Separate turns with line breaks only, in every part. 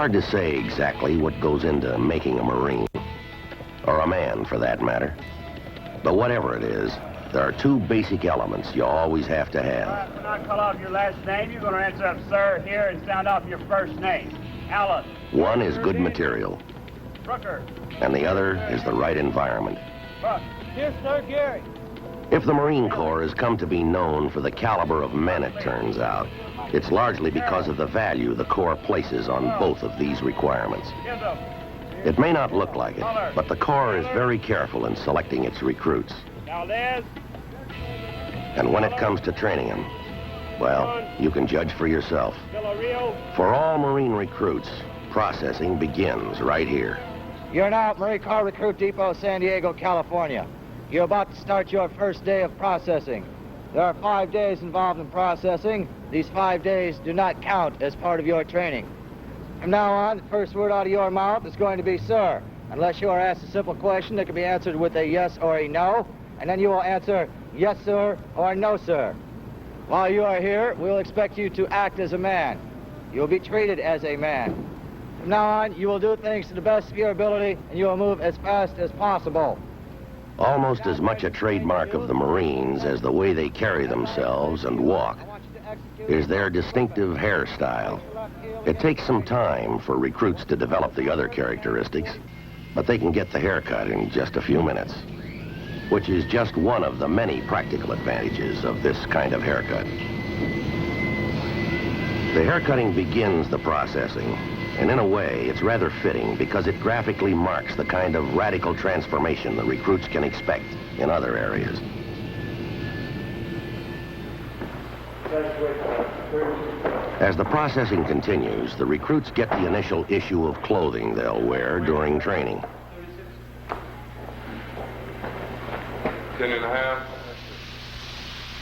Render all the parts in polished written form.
hard to say exactly what goes into making a Marine, or a man for that matter. But whatever it is, there are two basic elements you always have to have.
When I call off your last name, you're going to answer up, sir, here, and sound off your first name. Alice.
One is good material,
Brooker.
and the other is the right environment.
Buck. Here, sir, Gary.
If the Marine Corps has come to be known for the caliber of men it turns out, it's largely because of the value the Corps places on both of these requirements. It may not look like it, but the Corps is very careful in selecting its recruits. And when it comes to training them, well, you can judge for yourself. For all Marine recruits, processing begins right here.
You're now at Marine Corps Recruit Depot, San Diego, California. You're about to start your first day of processing. There are 5 days involved in processing. These 5 days do not count as part of your training. From now on, the first word out of your mouth is going to be sir, unless you are asked a simple question that can be answered with a yes or a no, and then you will answer yes, sir, or no, sir. While you are here, we'll expect you to act as a man. You'll be treated as a man. From now on, you will do things to the best of your ability, and you will move as fast as possible.
Almost as much a trademark of the Marines as the way they carry themselves and walk is their distinctive hairstyle. It takes some time for recruits to develop the other characteristics, but they can get the haircut in just a few minutes, which is just one of the many practical advantages of this kind of haircut. The haircutting begins the processing, and in a way, it's rather fitting because it graphically marks the kind of radical transformation the recruits can expect in other areas. As the processing continues, the recruits get the initial issue of clothing they'll wear during training.
10.5.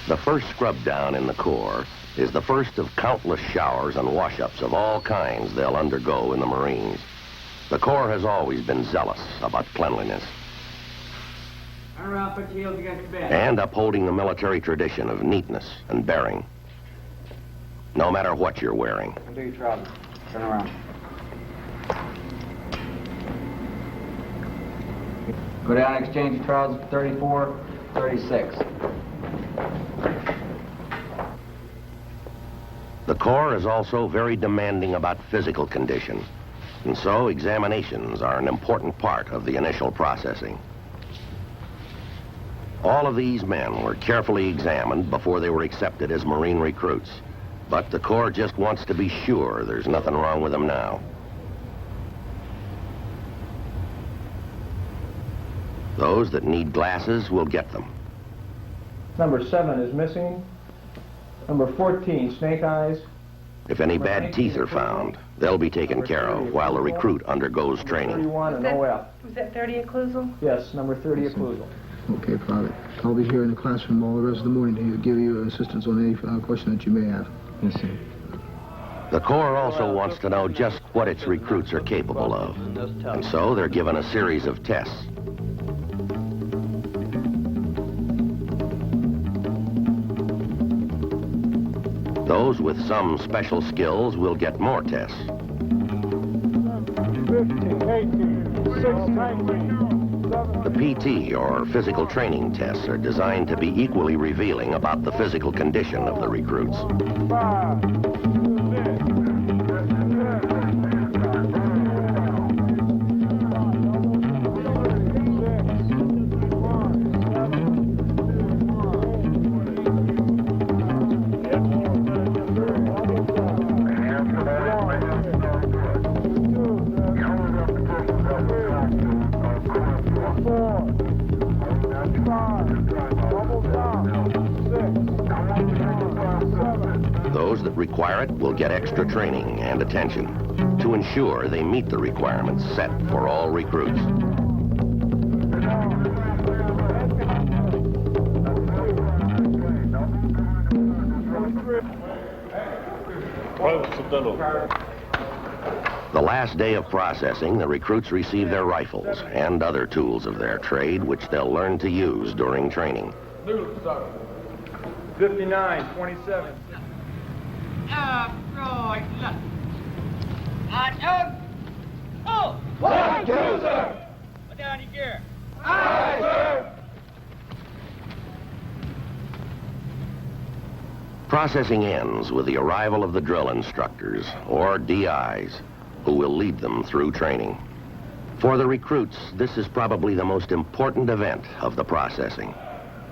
The first scrub down in the Corps is the first of countless showers and wash-ups of all kinds they'll undergo in the Marines. The Corps has always been zealous about cleanliness
Turn around, put your heels against the bed.
and upholding the military tradition of neatness and bearing, no matter what you're wearing.
Do your trousers. Turn around. Go down and exchange your trousers for 34, 36.
The Corps is also very demanding about physical condition, and so examinations are an important part of the initial processing. All of these men were carefully examined before they were accepted as Marine recruits, but the Corps just wants to be sure there's nothing wrong with them now. Those that need glasses will get them.
Number 7 is missing. Number 14, snake eyes.
If any bad teeth are found, they'll be taken care of while the recruit undergoes training.
31 and OF.
Was that 30 occlusal?
Yes, number 30 occlusal.
Okay, Father. I'll be here in the classroom all the rest of the morning to give you assistance on any question that you may have.
Yes, sir.
The Corps also wants to know just what its recruits are capable of, and so they're given a series of tests. Those with some special skills will get more tests.
15, 18, 16, 19,
The PT, or physical training tests, are designed to be equally revealing about the physical condition of the recruits.
5, 6,
Those that require it will get extra training and attention to ensure they meet the requirements set for all recruits. The last day of processing, the recruits receive their rifles and other tools of their trade, which they'll learn to use during training.
59, 27.
Attention! Oh!
One, two, sir.
Put down your gear.
Aye, sir.
Processing ends with the arrival of the drill instructors, or DIs, who will lead them through training. For the recruits, this is probably the most important event of the processing.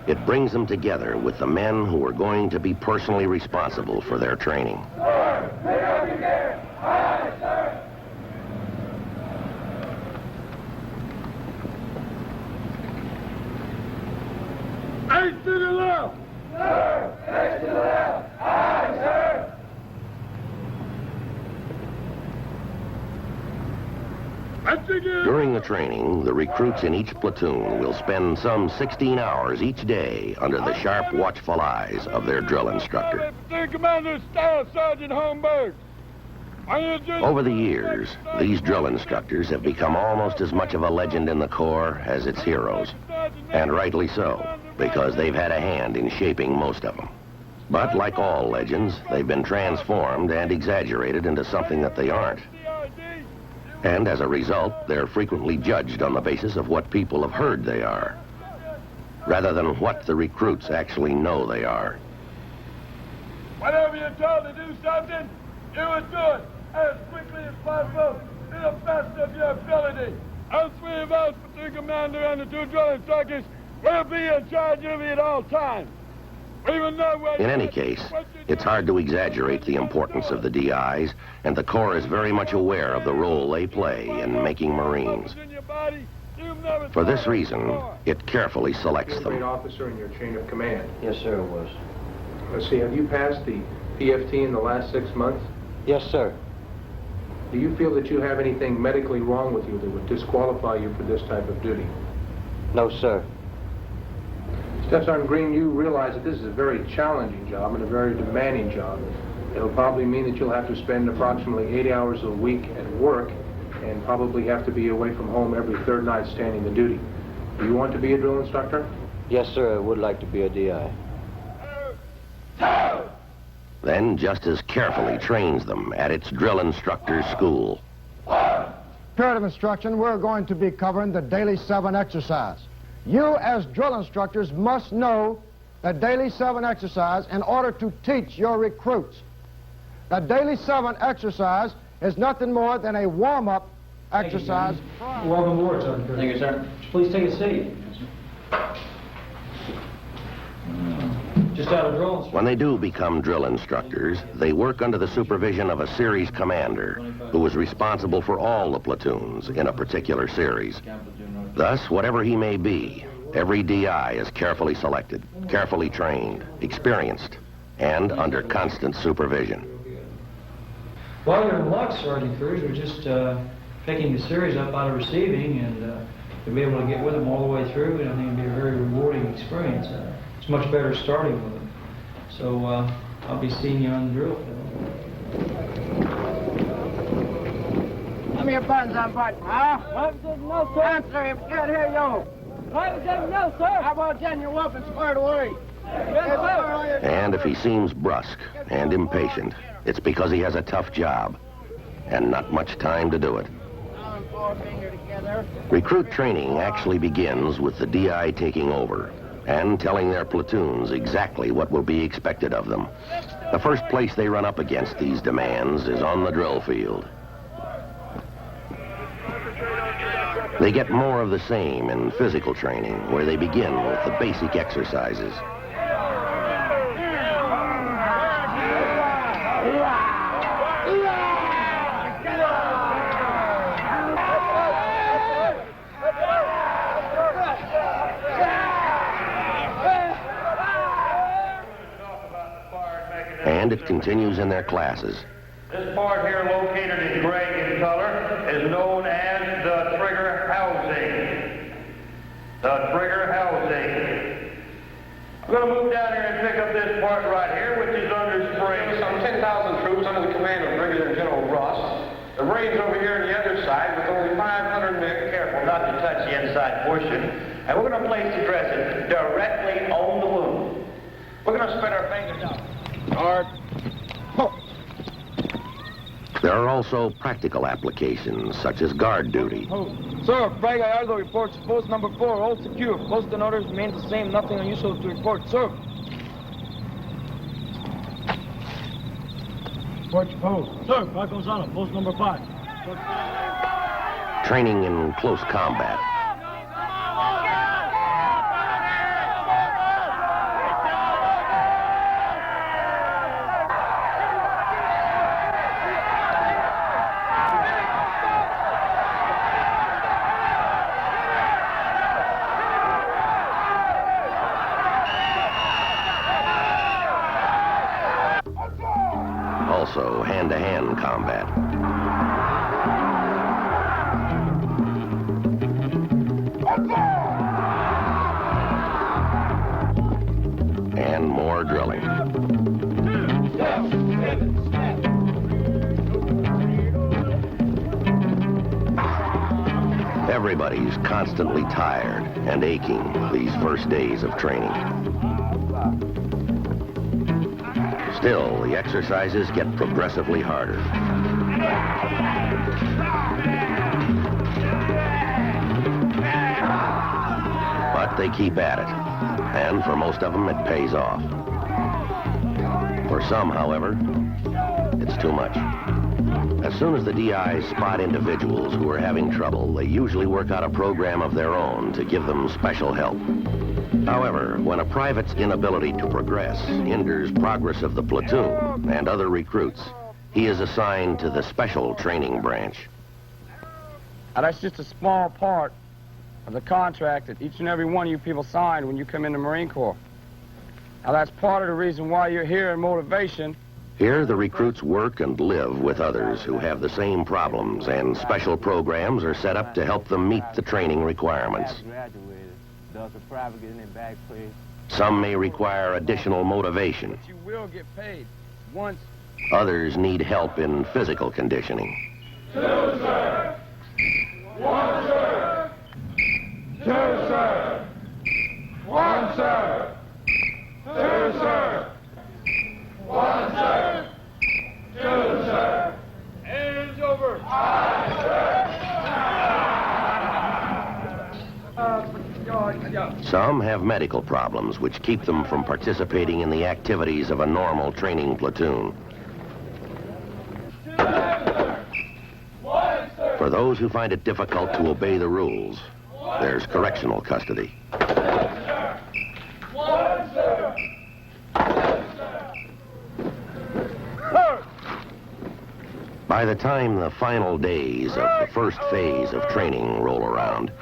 It brings them together with the men who are going to be personally responsible for their training.
Sir, pick up your gear. Aye, sir.
Eight to the left.
Sir, next to the left. Aye, sir.
During the training, the recruits in each platoon will spend some 16 hours each day under the sharp, watchful eyes of their drill instructor.
Commander Staff Sergeant Holmberg.
Over the years, these drill instructors have become almost as much of a legend in the Corps as its heroes. And rightly so, because they've had a hand in shaping most of them. But like all legends, they've been transformed and exaggerated into something that they aren't. And as a result, they're frequently judged on the basis of what people have heard they are, rather than what the recruits actually know they are.
Whenever you're told to do something, do it good, as quickly as possible, to the best of your ability. S1E11, platoon commander, and the two drill instructors will be in charge of you at all times.
In any case, it's hard to exaggerate the importance of the DIs, and the Corps is very much aware of the role they play in making Marines. For this reason, it carefully selects
You're a great
them.
officer in your chain of command.
Yes, sir, it was.
Let's see, have you passed the PFT in the last 6 months?
Yes, sir.
Do you feel that you have anything medically wrong with you that would disqualify you for this type of duty?
No, sir.
Step Sergeant Green, you realize that this is a very challenging job and a very demanding job. It'll probably mean that you'll have to spend approximately 8 hours a week at work and probably have to be away from home every third night standing the duty. Do you want to be a drill instructor?
Yes, sir, I would like to be a DI.
Then just as carefully trains them at its drill instructor's school.
Period of instruction, we're going to be covering the Daily 7 exercise. You, as drill instructors, must know the Daily 7 exercise in order to teach your recruits. The Daily 7 exercise is nothing more than a warm-up exercise.
Welcome aboard, Sergeant. Thank you, sir. Please take a seat. Just out of drill.
When they do become drill instructors, they work under the supervision of a series commander who is responsible for all the platoons in a particular series. Thus, whatever he may be, every DI is carefully selected, carefully trained, experienced, and under constant supervision.
While you're in luck, Sergeant Cruz, we're just picking the series up out of receiving, and to be able to get with them all the way through, I think it'd be a very rewarding experience. It's much better starting with them. So I'll be seeing you on the drill field.
Give me your buttons on button, huh? No, sir. Answer him, can't hear you. No, sir. How about getting your weapons squared away? Yes, sir.
And if he seems brusque and impatient, it's because he has a tough job and not much time to do it. Recruit training actually begins with the DI taking over and telling their platoons exactly what will be expected of them. The first place they run up against these demands is on the drill field. They get more of the same in physical training, where they begin with the basic exercises. And it continues in their classes.
This part here, located in gray in color, is known as the trigger housing. The trigger housing. I'm going to move down here and pick up this part right here, which is under spring. Some 10,000 troops under the command of Brigadier General Ross. The Marines over here on the other side with only 500 men. Careful not to touch the inside portion. And we're going to place the dressing directly on the wound. We're going to spread our fingers out. Hard.
There are also practical applications, such as guard duty.
Sir, Bragg Gallardo reports post number 4, all secure. Post and orders remain the same, nothing unusual to report, sir.
Report your post. Sir, Parris post number 5.
Training in close combat. Also, hand-to-hand combat. And more drilling. Everybody's constantly tired and aching these first days of training. Still, the exercises get progressively harder. But they keep at it, and for most of them, it pays off. For some, however, it's too much. As soon as the DIs spot individuals who are having trouble, they usually work out a program of their own to give them special help. However, when a private's inability to progress hinders progress of the platoon and other recruits, he is assigned to the special training branch.
Now, that's just a small part of the contract that each and every one of you people signed when you come in the Marine Corps. Now, that's part of the reason why you're here in motivation.
Here, the recruits work and live with others who have the same problems, and special programs are set up to help them meet the training requirements. Some may require additional motivation.
But you will get paid once.
Others need help in physical conditioning.
2, sir. 1, sir. 2, sir. 1, sir. 2, sir. 1, sir. 2, sir. Hands over. Aye, sir.
Some have medical problems which keep them from participating in the activities of a normal training platoon. For those who find it difficult to obey the rules, there's correctional custody. By the time the final days of the first phase of training roll around,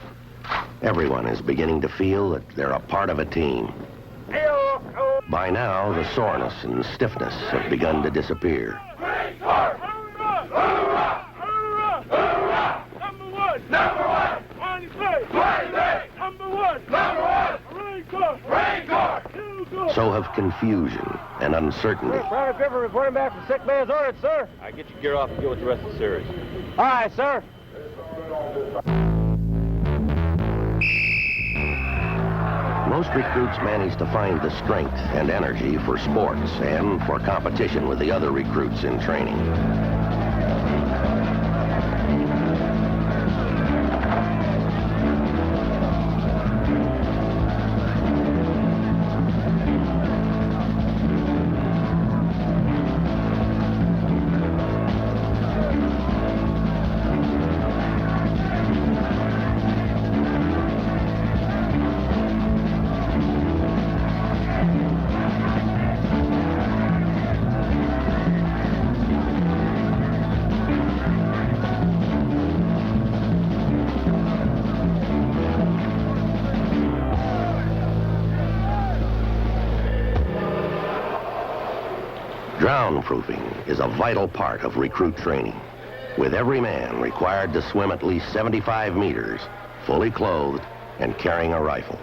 everyone is beginning to feel that they're a part of a team. By now, the soreness and stiffness have begun to disappear. So have confusion and uncertainty.
Private Pipper reporting back from sick bay's orders, sir.
I get your gear off and go with the rest of the series.
All right, sir.
Most recruits manage to find the strength and energy for sports and for competition with the other recruits in training. Drown-proofing is a vital part of recruit training, with every man required to swim at least 75 meters, fully clothed, and carrying a rifle.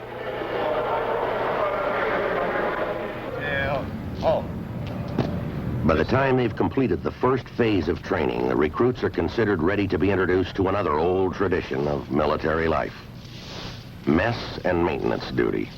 By the time they've completed the first phase of training, the recruits are considered ready to be introduced to another old tradition of military life: mess and maintenance duty.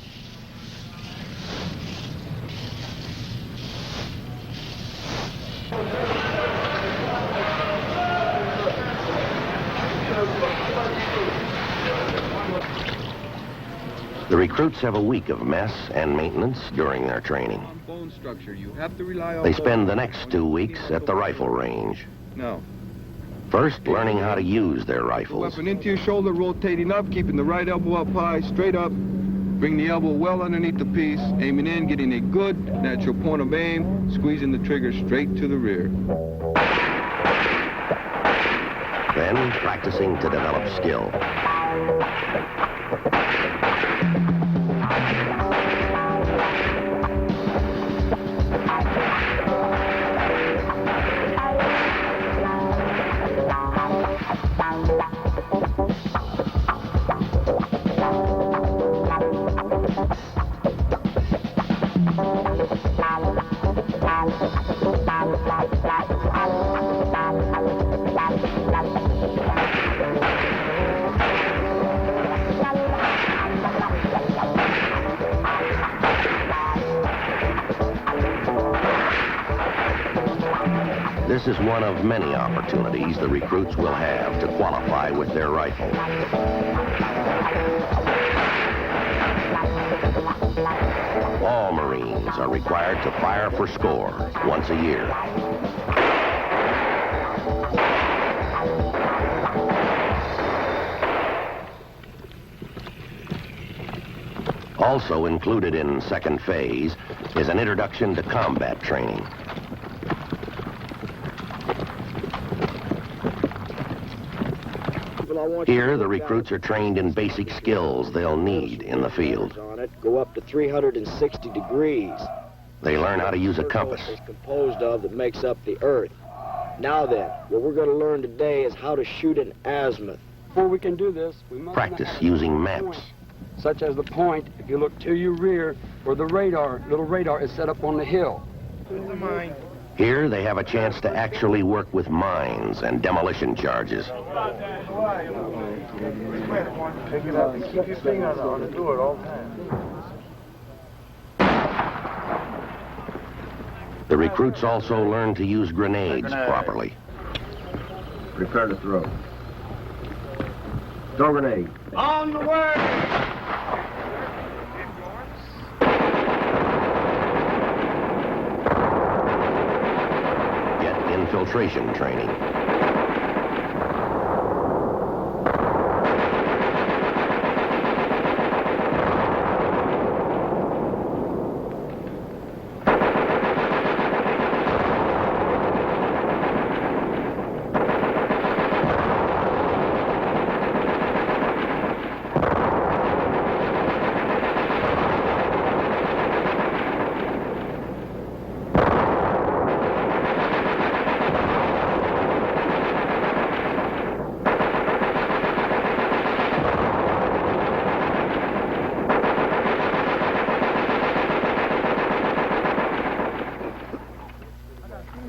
recruits have a week of mess and maintenance during their training.
Bone structure. You have to rely on
They spend the next 2 weeks at the rifle range.
No.
First, learning how to use their rifles.
Weapon into your shoulder, rotating up, keeping the right elbow up high, straight up. Bring the elbow well underneath the piece, aiming in, getting a good natural point of aim, squeezing the trigger straight to the rear.
Then, practicing to develop skill. This is one of many opportunities the recruits will have to qualify with their rifle. All Marines are required to fire for score once a year. Also included in second phase is an introduction to combat training. Here, the recruits are trained in basic skills they'll need in the field.
Go up to 360 degrees.
They learn how to use a compass.
It's composed of that makes up the earth. Now then, what we're going to learn today is how to shoot an azimuth.
Before we can do this, we must
practice using maps.
Such as the point, if you look to your rear, where the little radar is set up on the hill.
Here, they have a chance to actually work with mines and demolition charges.
Pick it up and keep your finger on the door all the time.
The recruits also learn to use grenades properly.
Prepare to throw. Throw grenade.
On the way!
Get infiltration training.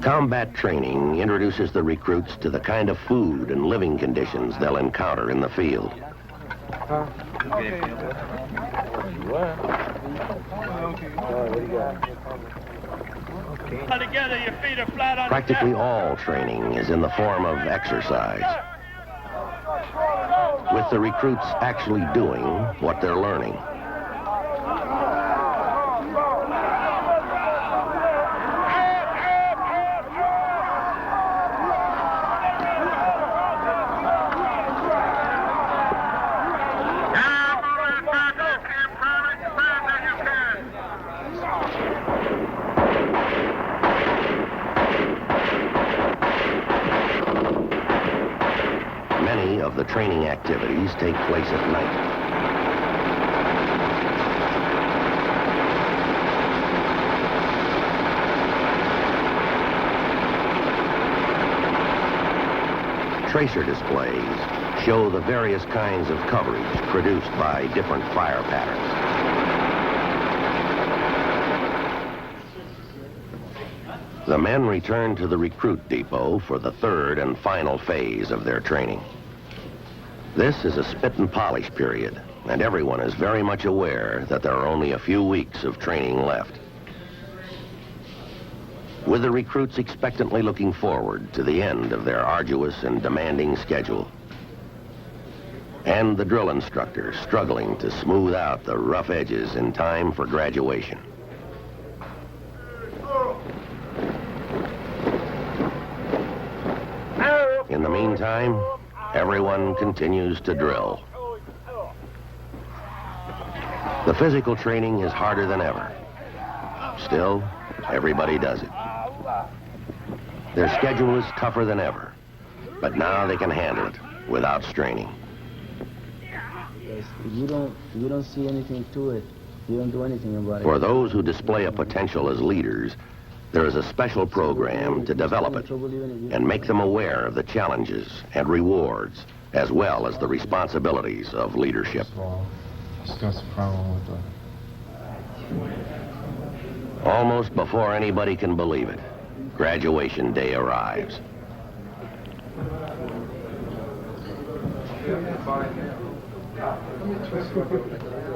Combat training introduces the recruits to the kind of food and living conditions they'll encounter in the field. Practically all training is in the form of exercise, with the recruits actually doing what they're learning. Many of the training activities take place at night. Tracer displays show the various kinds of coverage produced by different fire patterns. The men return to the recruit depot for the third and final phase of their training. This is a spit and polish period, and everyone is very much aware that there are only a few weeks of training left. With the recruits expectantly looking forward to the end of their arduous and demanding schedule. and the drill instructor struggling to smooth out the rough edges in time for graduation. In the meantime, everyone continues to drill. The physical training is harder than ever. Still, everybody does it. Their schedule is tougher than ever, but now they can handle it without straining.
You don't see anything to it. You don't do anything about it.
For those who display a potential as leaders, there is a special program to develop it and make them aware of the challenges and rewards, as well as the responsibilities of leadership. Almost before anybody can believe it, graduation day arrives.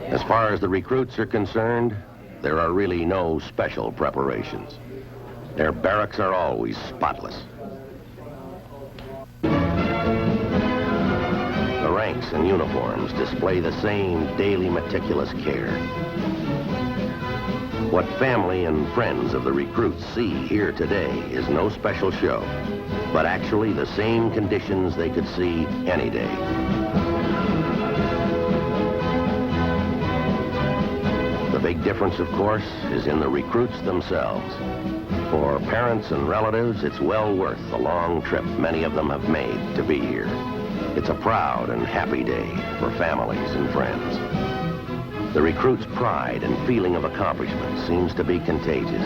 As far as the recruits are concerned, there are really no special preparations. Their barracks are always spotless. The ranks and uniforms display the same daily meticulous care. What family and friends of the recruits see here today is no special show, but actually the same conditions they could see any day. The big difference, of course, is in the recruits themselves. For parents and relatives, it's well worth the long trip many of them have made to be here. It's a proud and happy day for families and friends. The recruits' pride and feeling of accomplishment seems to be contagious.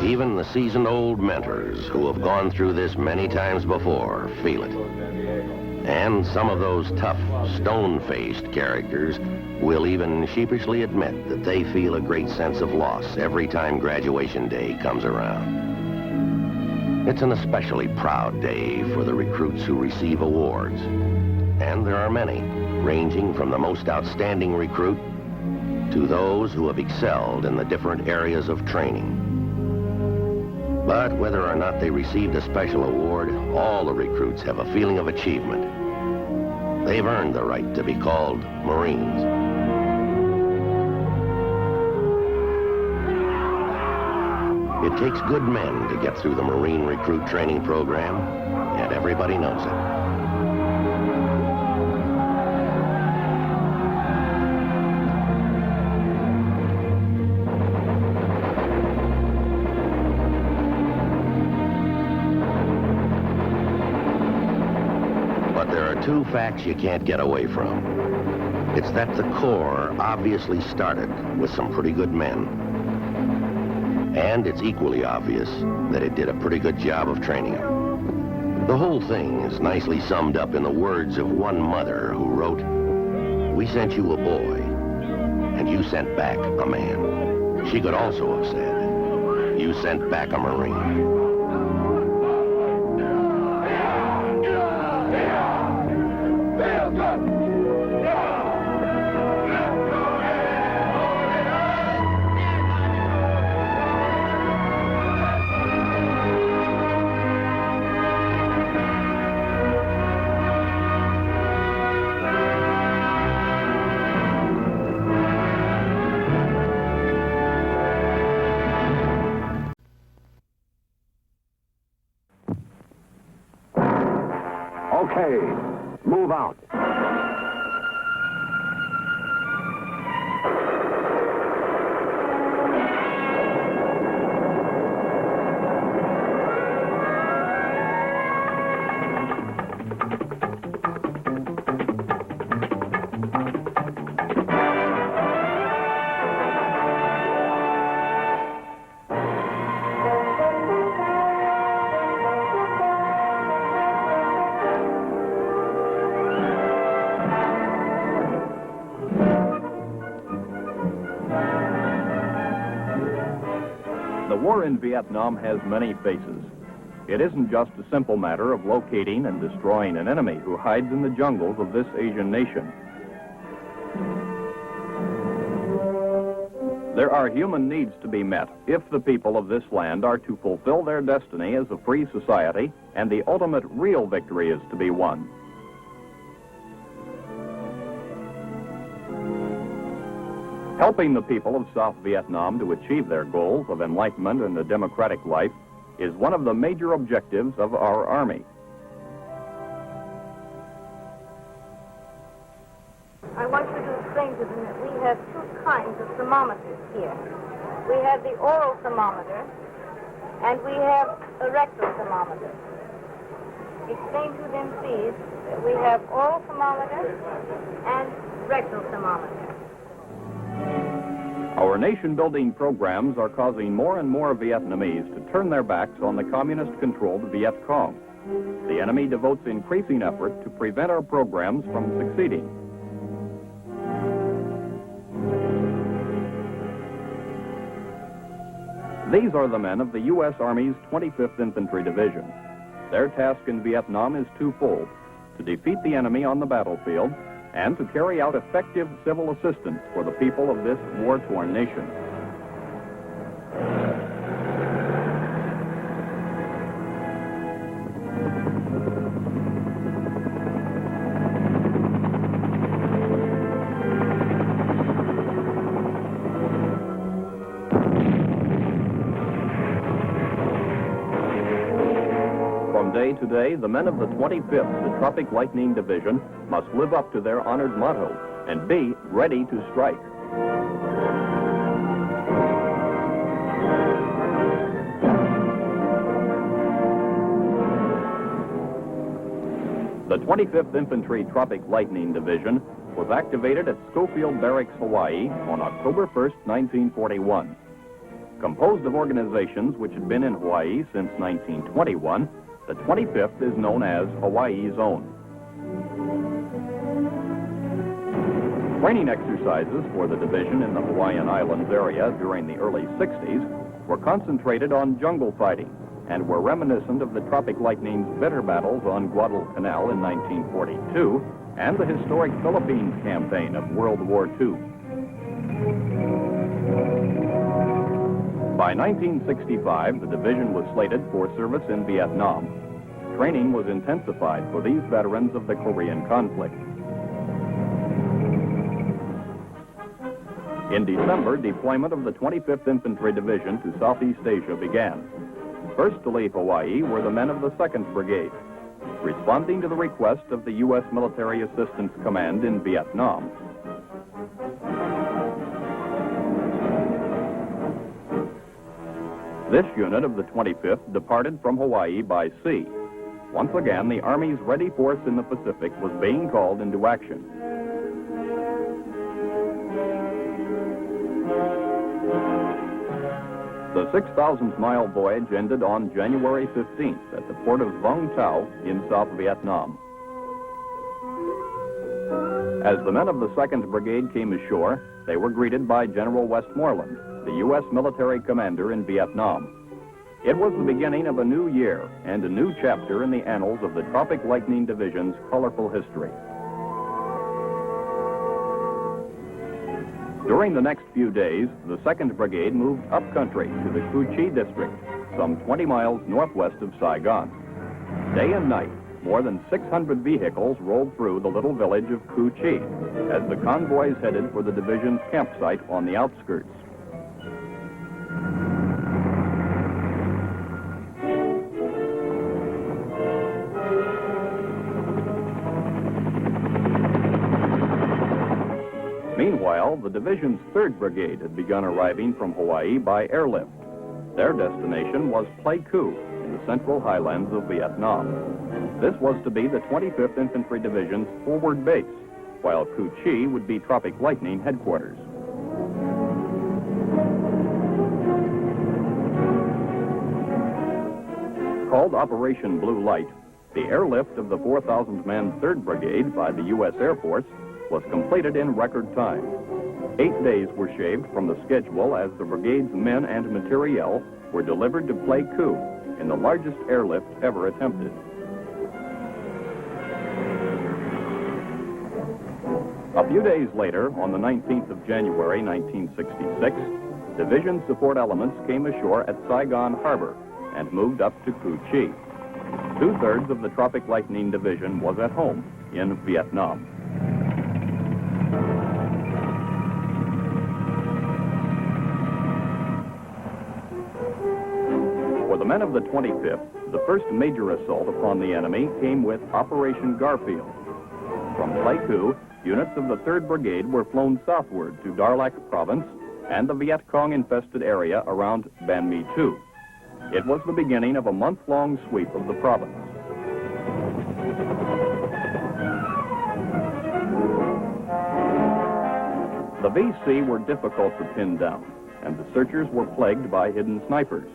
Even the seasoned-old mentors who have gone through this many times before feel it. And some of those tough, stone-faced characters will even sheepishly admit that they feel a great sense of loss every time graduation day comes around. It's an especially proud day for the recruits who receive awards. And there are many, ranging from the most outstanding recruit to those who have excelled in the different areas of training. But whether or not they received a special award, all the recruits have a feeling of achievement. They've earned the right to be called Marines. It takes good men to get through the Marine recruit training program, and everybody knows it. Two facts you can't get away from. It's that the Corps obviously started with some pretty good men. And it's equally obvious that it did a pretty good job of training them. The whole thing is nicely summed up in the words of one mother who wrote, "We sent you a boy, and you sent back a man." She could also have said, "You sent back a Marine."
Okay, move out.
The war in Vietnam has many faces. It isn't just a simple matter of locating and destroying an enemy who hides in the jungles of this Asian nation. There are human needs to be met if the people of this land are to fulfill their destiny as a free society, and the ultimate real victory is to be won. Helping the people of South Vietnam to achieve their goals of enlightenment and a democratic life is one of the major objectives of our Army.
I want you to explain to them that we have two kinds of thermometers here. We have the oral thermometer, and we have a rectal thermometer. Explain to them, please, that we have oral thermometer and rectal thermometer.
Our nation-building programs are causing more and more Vietnamese to turn their backs on the communist-controlled Viet Cong. The enemy devotes increasing effort to prevent our programs from succeeding. These are the men of the U.S. Army's 25th Infantry Division. Their task in Vietnam is twofold: to defeat the enemy on the battlefield and to carry out effective civil assistance for the people of this war-torn nation. Day to day, the men of the 25th, the Tropic Lightning Division, must live up to their honored motto and be ready to strike. The 25th Infantry Tropic Lightning Division was activated at Schofield Barracks, Hawaii on October 1st, 1941. Composed of organizations which had been in Hawaii since 1921, the 25th is known as Hawaii's Own. Training exercises for the division in the Hawaiian Islands area during the early 60s were concentrated on jungle fighting and were reminiscent of the Tropic Lightning's bitter battles on Guadalcanal in 1942 and the historic Philippines campaign of World War II. By 1965, the division was slated for service in Vietnam. Training was intensified for these veterans of the Korean conflict. In December, deployment of the 25th Infantry Division to Southeast Asia began. First to leave Hawaii were the men of the 2nd Brigade, responding to the request of the U.S. Military Assistance Command in Vietnam. This unit of the 25th departed from Hawaii by sea. Once again, the Army's ready force in the Pacific was being called into action. The 6,000-mile voyage ended on January 15th at the port of Vung Tau in South Vietnam. As the men of the 2nd Brigade came ashore, they were greeted by General Westmoreland, the U.S. military commander in Vietnam. It was the beginning of a new year and a new chapter in the annals of the Tropic Lightning Division's colorful history. During the next few days, the 2nd Brigade moved upcountry to the Cu Chi district, some 20 miles northwest of Saigon. Day and night, more than 600 vehicles rolled through the little village of Cu Chi as the convoys headed for the division's campsite on the outskirts. Meanwhile, the division's 3rd Brigade had begun arriving from Hawaii by airlift. Their destination was Pleiku in the central highlands of Vietnam. This was to be the 25th Infantry Division's forward base, while Cu Chi would be Tropic Lightning headquarters. Called Operation Blue Light, the airlift of the 4,000-man 3rd Brigade by the U.S. Air Force was completed in record time. 8 days were shaved from the schedule as the brigade's men and materiel were delivered to Pleiku in the largest airlift ever attempted. A few days later, on the 19th of January, 1966, Division support elements came ashore at Saigon Harbor and moved up to Cu Chi. 2/3 of the Tropic Lightning Division was at home in Vietnam. For the men of the 25th, the first major assault upon the enemy came with Operation Garfield. From Pleiku, units of the 3rd Brigade were flown southward to Darlac Province and the Viet Cong-infested area around Ban Mi Tu. It was the beginning of a month-long sweep of the province. The VC were difficult to pin down, and the searchers were plagued by hidden snipers.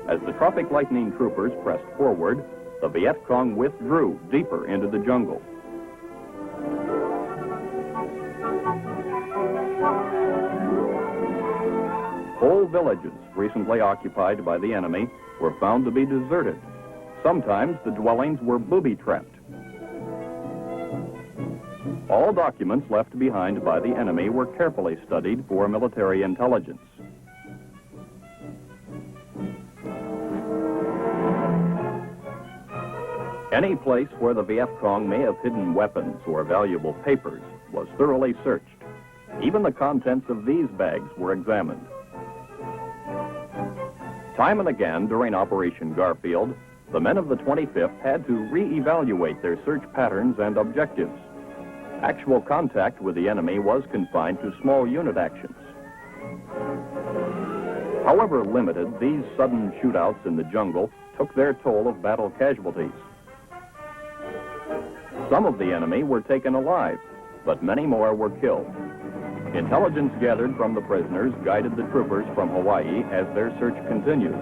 As the Tropic Lightning troopers pressed forward, the Viet Cong withdrew deeper into the jungle. Whole villages recently occupied by the enemy were found to be deserted. Sometimes the dwellings were booby-trapped. All documents left behind by the enemy were carefully studied for military intelligence. Any place where the Viet Cong may have hidden weapons or valuable papers was thoroughly searched. Even the contents of these bags were examined. Time and again during Operation Garfield, the men of the 25th had to re-evaluate their search patterns and objectives. Actual contact with the enemy was confined to small unit actions. However limited, these sudden shootouts in the jungle took their toll of battle casualties. Some of the enemy were taken alive, but many more were killed. Intelligence gathered from the prisoners guided the troopers from Hawaii as their search continued.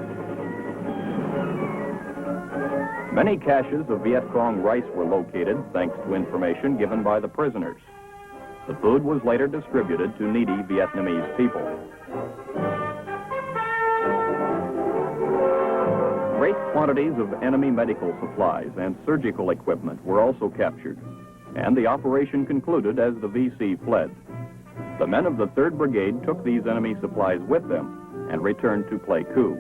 Many caches of Viet Cong rice were located thanks to information given by the prisoners. The food was later distributed to needy Vietnamese people. Great quantities of enemy medical supplies and surgical equipment were also captured, and the operation concluded as the VC fled. The men of the 3rd Brigade took these enemy supplies with them and returned to Pleiku.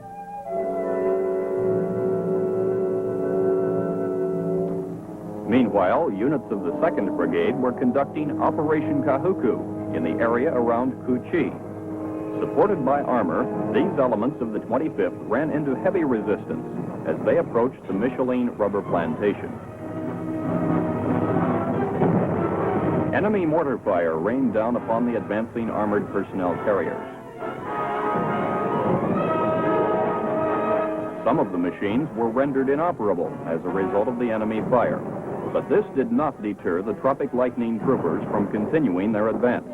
Meanwhile, units of the 2nd Brigade were conducting Operation Kahuku in the area around Cu Chi. Supported by armor, these elements of the 25th ran into heavy resistance as they approached the Micheline rubber plantation. Enemy mortar fire rained down upon the advancing armored personnel carriers. Some of the machines were rendered inoperable as a result of the enemy fire, but this did not deter the Tropic Lightning troopers from continuing their advance.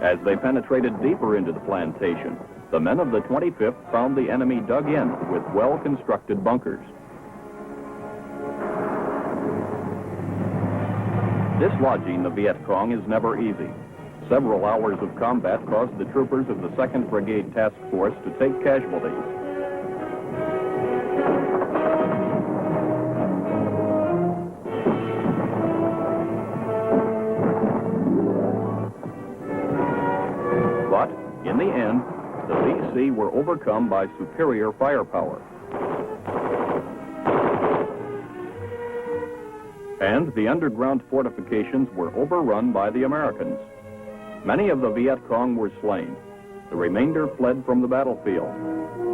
As they penetrated deeper into the plantation, the men of the 25th found the enemy dug in with well-constructed bunkers. Dislodging the Viet Cong is never easy. Several hours of combat caused the troopers of the 2nd Brigade Task Force to take casualties. But, in the end, the VC were overcome by superior firepower. And the underground fortifications were overrun by the Americans. Many of the Viet Cong were slain. The remainder fled from the battlefield.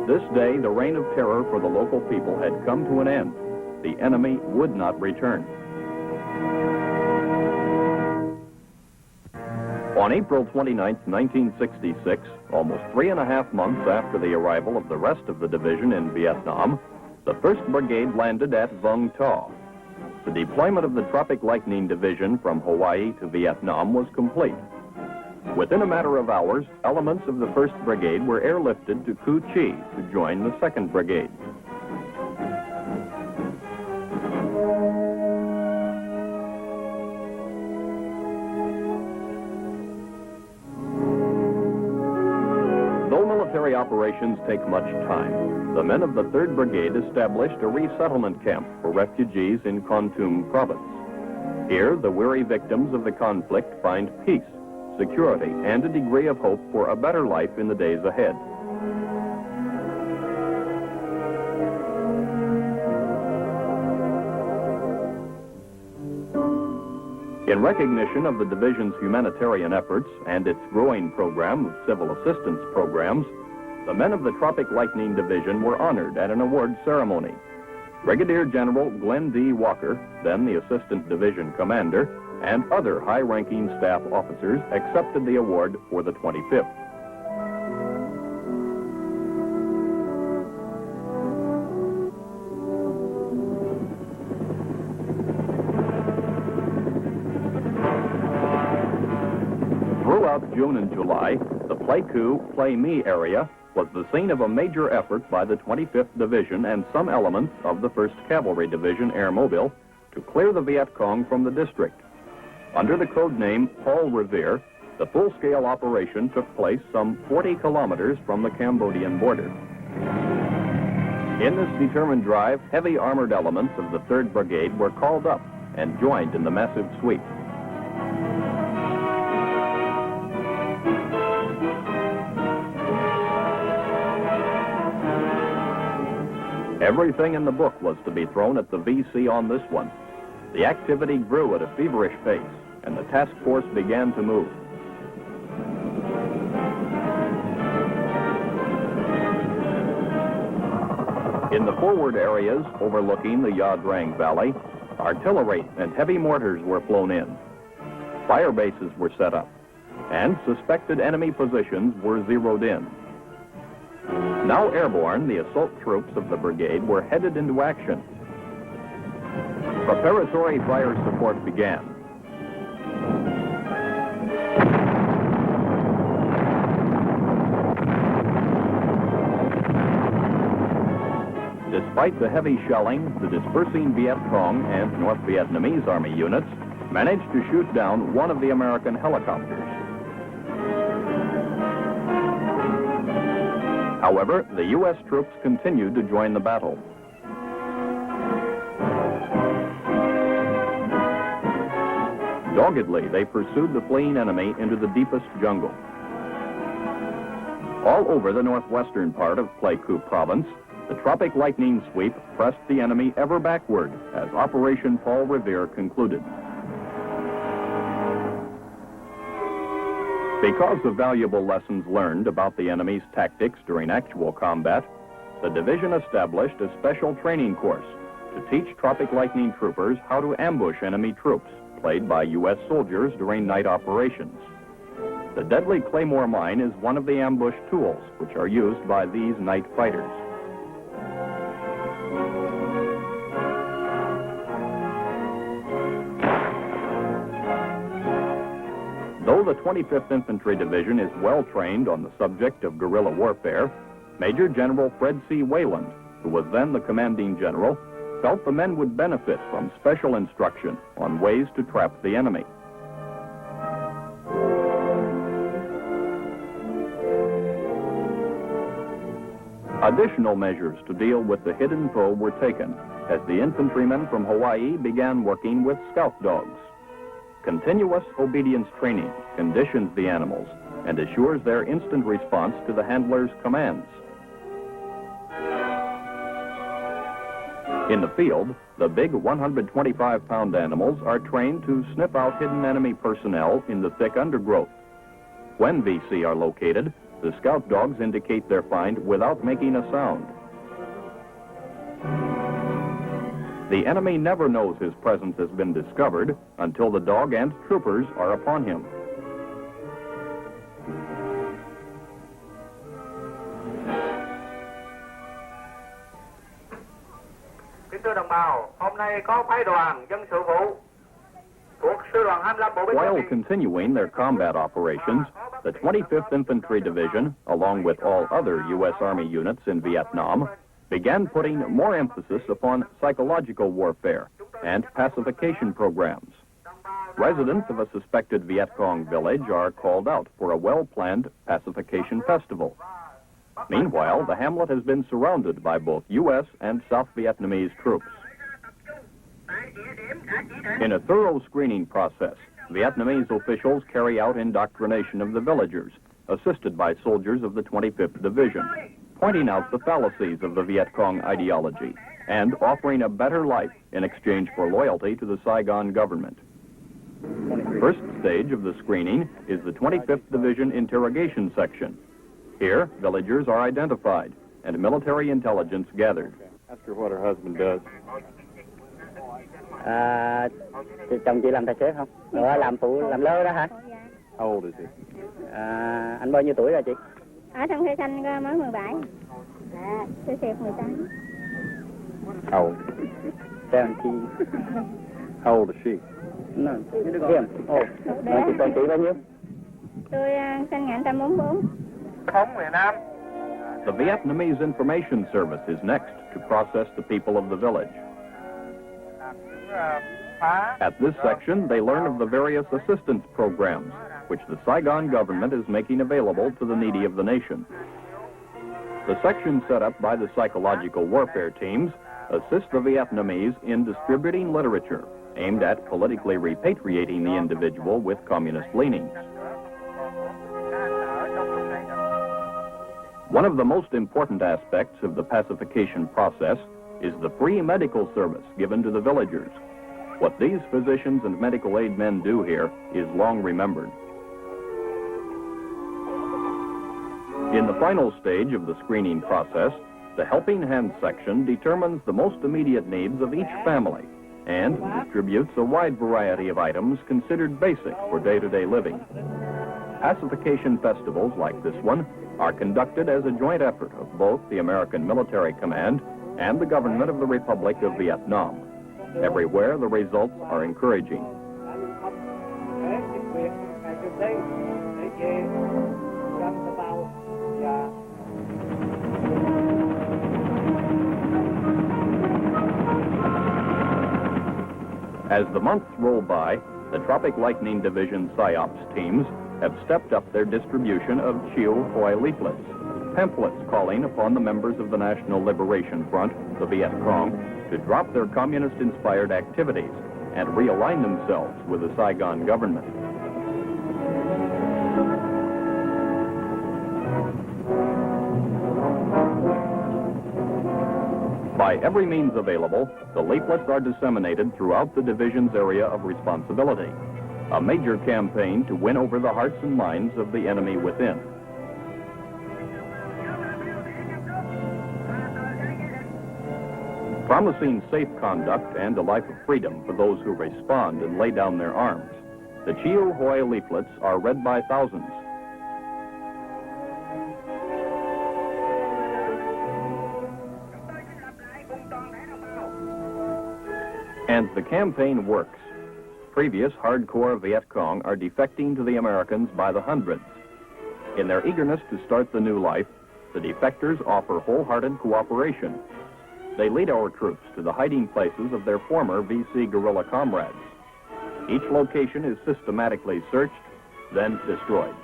This day, the reign of terror for the local people had come to an end. The enemy would not return. On April 29, 1966, almost 3.5 months after the arrival of the rest of the division in Vietnam, the 1st Brigade landed at Vung Tau. The deployment of the Tropic Lightning Division from Hawaii to Vietnam was complete. Within a matter of hours, elements of the 1st Brigade were airlifted to Cu Chi to join the 2nd Brigade. Though military operations take much time, the men of the 3rd Brigade established a resettlement camp for refugees in Kon Tum Province. Here, the weary victims of the conflict find peace, security, and a degree of hope for a better life in the days ahead. In recognition of the division's humanitarian efforts and its growing program of civil assistance programs, the men of the Tropic Lightning Division were honored at an award ceremony. Brigadier General Glenn D. Walker, then the Assistant Division Commander, and other high-ranking staff officers accepted the award for the 25th. Throughout June and July, the Play Coup, Play Me area was the scene of a major effort by the 25th Division and some elements of the 1st Cavalry Division Airmobile to clear the Viet Cong from the district. Under the code name Paul Revere, the full-scale operation took place some 40 kilometers from the Cambodian border. In this determined drive, heavy armored elements of the 3rd Brigade were called up and joined in the massive sweep. Everything in the book was to be thrown at the VC on this one. The activity grew at a feverish pace, and the task force began to move. In the forward areas overlooking the Ya Drang Valley, artillery and heavy mortars were flown in. Fire bases were set up, and suspected enemy positions were zeroed in. Now airborne, the assault troops of the brigade were headed into action. Preparatory fire support began. Despite the heavy shelling, the dispersing Viet Cong and North Vietnamese Army units managed to shoot down one of the American helicopters. However, the U.S. troops continued to join the battle. Doggedly, they pursued the fleeing enemy into the deepest jungle. All over the northwestern part of Pleiku Province, the Tropic Lightning Sweep pressed the enemy ever backward as Operation Paul Revere concluded. Because of valuable lessons learned about the enemy's tactics during actual combat, the division established a special training course to teach Tropic Lightning troopers how to ambush enemy troops played by U.S. soldiers during night operations. The deadly Claymore mine is one of the ambush tools which are used by these night fighters. Though the 25th Infantry Division is well trained on the subject of guerrilla warfare, Major General Fred C. Wayland, who was then the commanding general, felt the men would benefit from special instruction on ways to trap the enemy. Additional measures to deal with the hidden foe were taken as the infantrymen from Hawaii began working with scout dogs. Continuous obedience training conditions the animals and assures their instant response to the handler's commands. In the field, the big 125-pound animals are trained to sniff out hidden enemy personnel in the thick undergrowth. When VC are located, the scout dogs indicate their find without making a sound. The enemy never knows his presence has been discovered until the dog and troopers are upon him. While continuing their combat operations, the 25th Infantry Division, along with all other U.S. Army units in Vietnam, began putting more emphasis upon psychological warfare and pacification programs. Residents of a suspected Viet Cong village are called out for a well-planned pacification festival. Meanwhile, the hamlet has been surrounded by both U.S. and South Vietnamese troops. In a thorough screening process, Vietnamese officials carry out indoctrination of the villagers, assisted by soldiers of the 25th Division, pointing out the fallacies of the Viet Cong ideology and offering a better life in exchange for loyalty to the Saigon government. First stage of the screening is the 25th Division Interrogation Section. Here, villagers are identified and military intelligence gathered.
Ask her what her husband does.
Chồng chị làm tài xế không? Làm phụ, làm lơ đó hả?
How old is he?
Anh bao nhiêu tuổi rồi chị?
Ở trong khai xanh mới 17. Tôi xẹp 18.
How old?
17.
How old is she?
No, him. Chị bao nhiêu?
Tôi sinh 1944.
The Vietnamese Information Service is next to process the people of the village. At this section, they learn of the various assistance programs which the Saigon government is making available to the needy of the nation. The section set up by the psychological warfare teams assists the Vietnamese in distributing literature aimed at politically repatriating the individual with communist leanings. One of the most important aspects of the pacification process is the free medical service given to the villagers. What these physicians and medical aid men do here is long remembered. In the final stage of the screening process, the Helping Hand section determines the most immediate needs of each family and distributes a wide variety of items considered basic for day-to-day living. Pacification festivals like this one are conducted as a joint effort of both the American Military Command and the government of the Republic of Vietnam. Everywhere, the results are encouraging. As the months roll by, the Tropic Lightning Division PSYOPs teams have stepped up their distribution of Chiu Hoi leaflets, pamphlets calling upon the members of the National Liberation Front, the Viet Cong, to drop their communist-inspired activities and realign themselves with the Saigon government. By every means available, the leaflets are disseminated throughout the division's area of responsibility, a major campaign to win over the hearts and minds of the enemy within. Promising safe conduct and a life of freedom for those who respond and lay down their arms, the Chiu Hoi leaflets are read by thousands. And the campaign works. Previous hardcore Viet Cong are defecting to the Americans by the hundreds. In their eagerness to start the new life, the defectors offer wholehearted cooperation. They lead our troops to the hiding places of their former VC guerrilla comrades. Each location is systematically searched, then destroyed.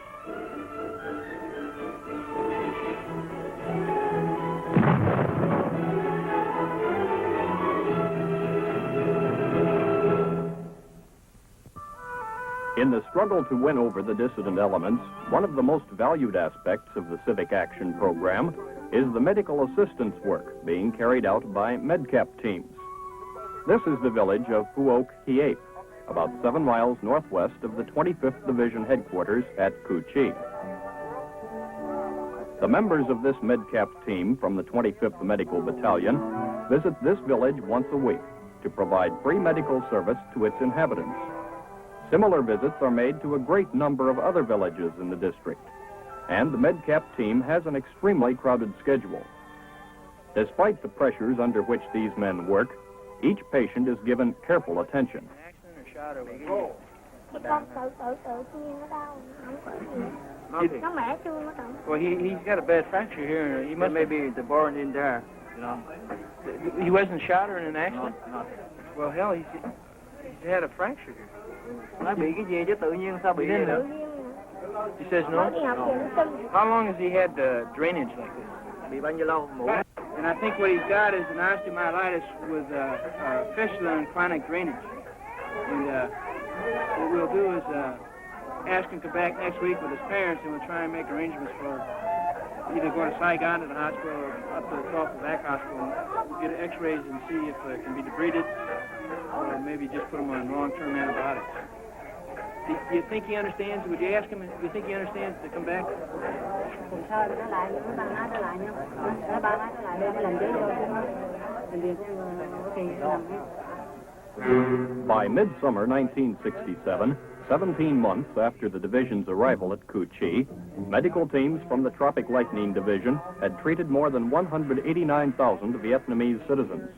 In the struggle to win over the dissident elements, one of the most valued aspects of the Civic Action Program is the medical assistance work being carried out by MedCap teams. This is the village of Phuoc Hiep, about 7 miles northwest of the 25th Division headquarters at Cu Chi. The members of this MedCap team from the 25th Medical Battalion visit this village once a week to provide free medical service to its inhabitants. Similar visits are made to a great number of other villages in the district, and the MedCap team has an extremely crowded schedule. Despite the pressures under which these men work, each patient is given careful attention.
Well, he's got a bad fracture here. He must maybe the bone in there. You know, he wasn't shot or in an accident. No. Well, hell, he's had a fracture here.
Nó bị cái gì chứ tự nhiên sao bị
He says no. How long has he had drainage like this?
Bị bao nhiêu lâu?
And I think what he's got is an osteomyelitis with fistula and chronic drainage. And what we'll do is ask him to come back next week with his parents, and we'll try and make arrangements for either go to Saigon to the hospital or up to the Back Hospital and we'll get x-rays and see if it can be debrided or maybe just put him on long-term antibiotics. Do you think he understands? Would you ask him, do you think he understands to come back?
By midsummer 1967, 17 months after the division's arrival at Cu Chi, medical teams from the Tropic Lightning Division had treated more than 189,000 Vietnamese citizens.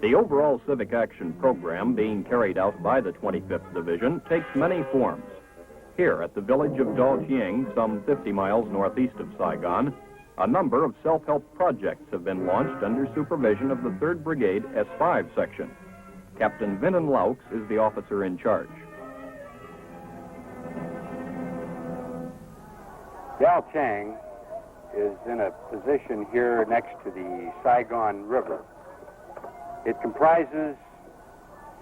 The overall civic action program being carried out by the 25th Division takes many forms. Here at the village of Do Chieng, some 50 miles northeast of Saigon, a number of self-help projects have been launched under supervision of the 3rd Brigade S5 section. Captain Vinon Laux is the officer in charge.
Giao Chang is in a position here next to the Saigon River. It comprises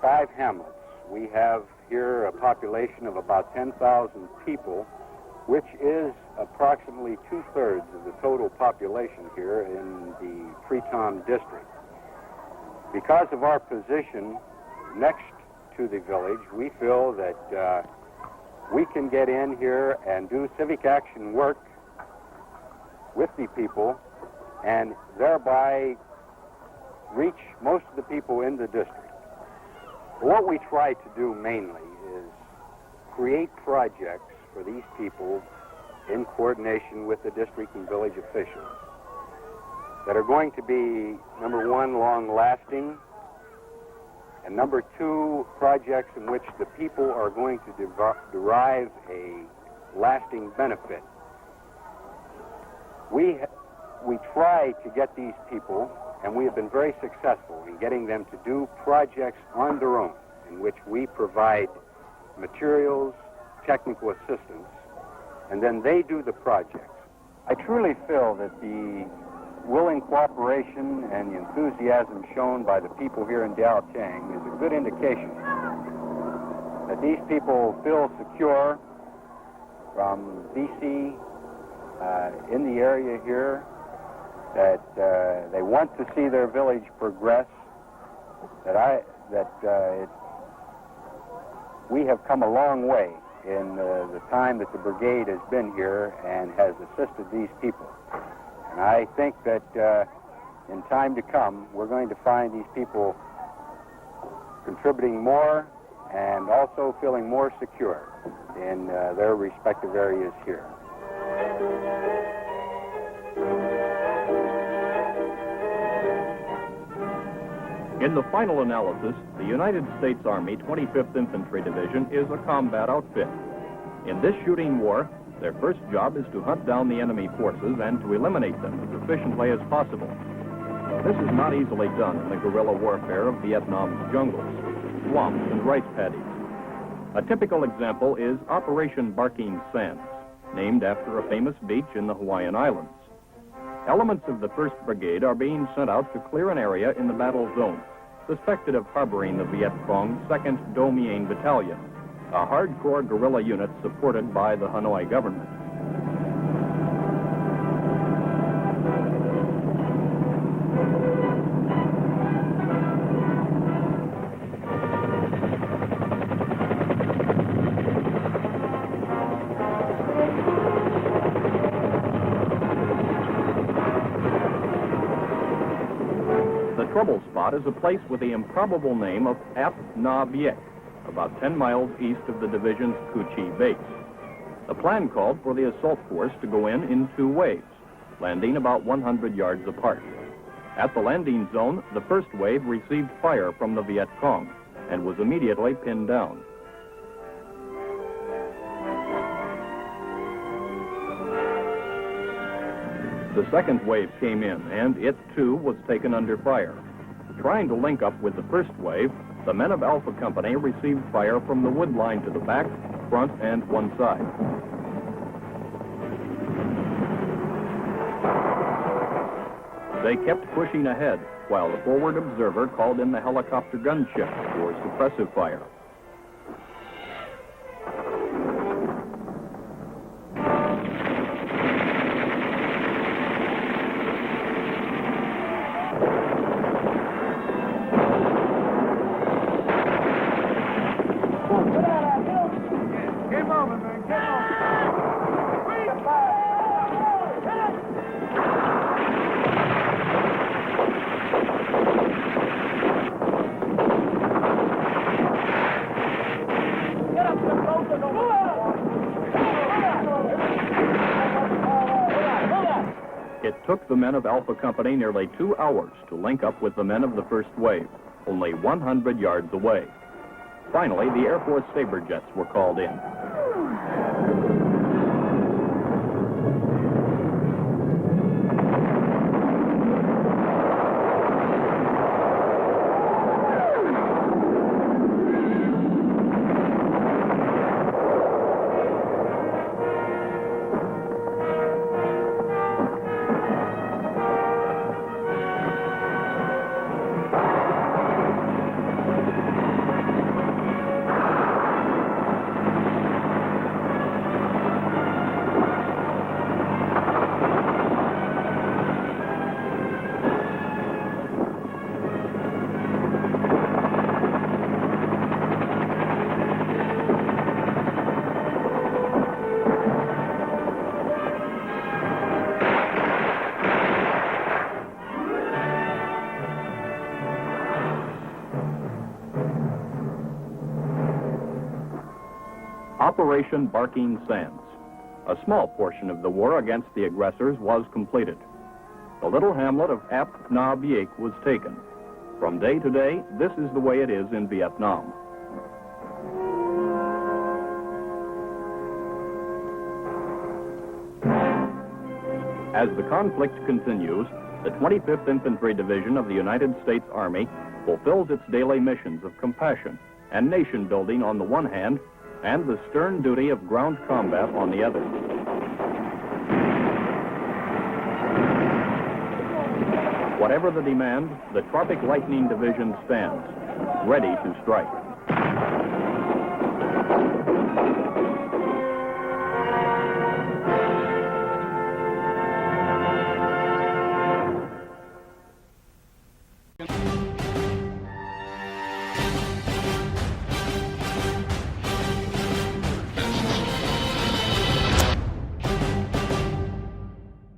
5 hamlets. We have here a population of about 10,000 people, which is approximately 2/3 of the total population here in the Freetown district. Because of our position next to the village, we feel that we can get in here and do civic action work with the people and thereby reach most of the people in the district. What we try to do mainly is create projects for these people in coordination with the district and village officials that are going to be, number one, long-lasting, and number two, projects in which the people are going to derive a lasting benefit. We try to get these people, and we have been very successful in getting them to do projects on their own, in which we provide materials, technical assistance, and then they do the projects. I truly feel that the willing cooperation and the enthusiasm shown by the people here in Giao Chang is a good indication that these people feel secure from VC in the area here, that they want to see their village progress, we have come a long way in the time that the brigade has been here and has assisted these people. And I think that in time to come, we're going to find these people contributing more and also feeling more secure in their respective areas here.
In the final analysis, the United States Army 25th Infantry Division is a combat outfit. In this shooting war, their first job is to hunt down the enemy forces and to eliminate them as efficiently as possible. This is not easily done in the guerrilla warfare of Vietnam's jungles, swamps, and rice paddies. A typical example is Operation Barking Sands, named after a famous beach in the Hawaiian Islands. Elements of the 1st Brigade are being sent out to clear an area in the battle zone, suspected of harboring the Viet Cong 2nd Do Mien Battalion, a hardcore guerrilla unit supported by the Hanoi government. The trouble spot is a place with the improbable name of Ap Na Biek, about 10 miles east of the division's Cu Chi base. The plan called for the assault force to go in 2 waves, landing about 100 yards apart. At the landing zone, the first wave received fire from the Viet Cong and was immediately pinned down. The second wave came in, and it, too, was taken under fire. Trying to link up with the first wave, the men of Alpha Company received fire from the wood line to the back, front, and one side. They kept pushing ahead, while the forward observer called in the helicopter gunship for suppressive fire. It took the men of Alpha Company nearly 2 hours to link up with the men of the first wave, only 100 yards away. Finally, the Air Force Sabre jets were called in. Operation Barking Sands. A small portion of the war against the aggressors was completed. The little hamlet of Ap Na Biek was taken. From day to day, this is the way it is in Vietnam. As the conflict continues, the 25th Infantry Division of the United States Army fulfills its daily missions of compassion and nation building on the one hand, and the stern duty of ground combat on the other. Whatever the demand, the Tropic Lightning Division stands, ready to strike.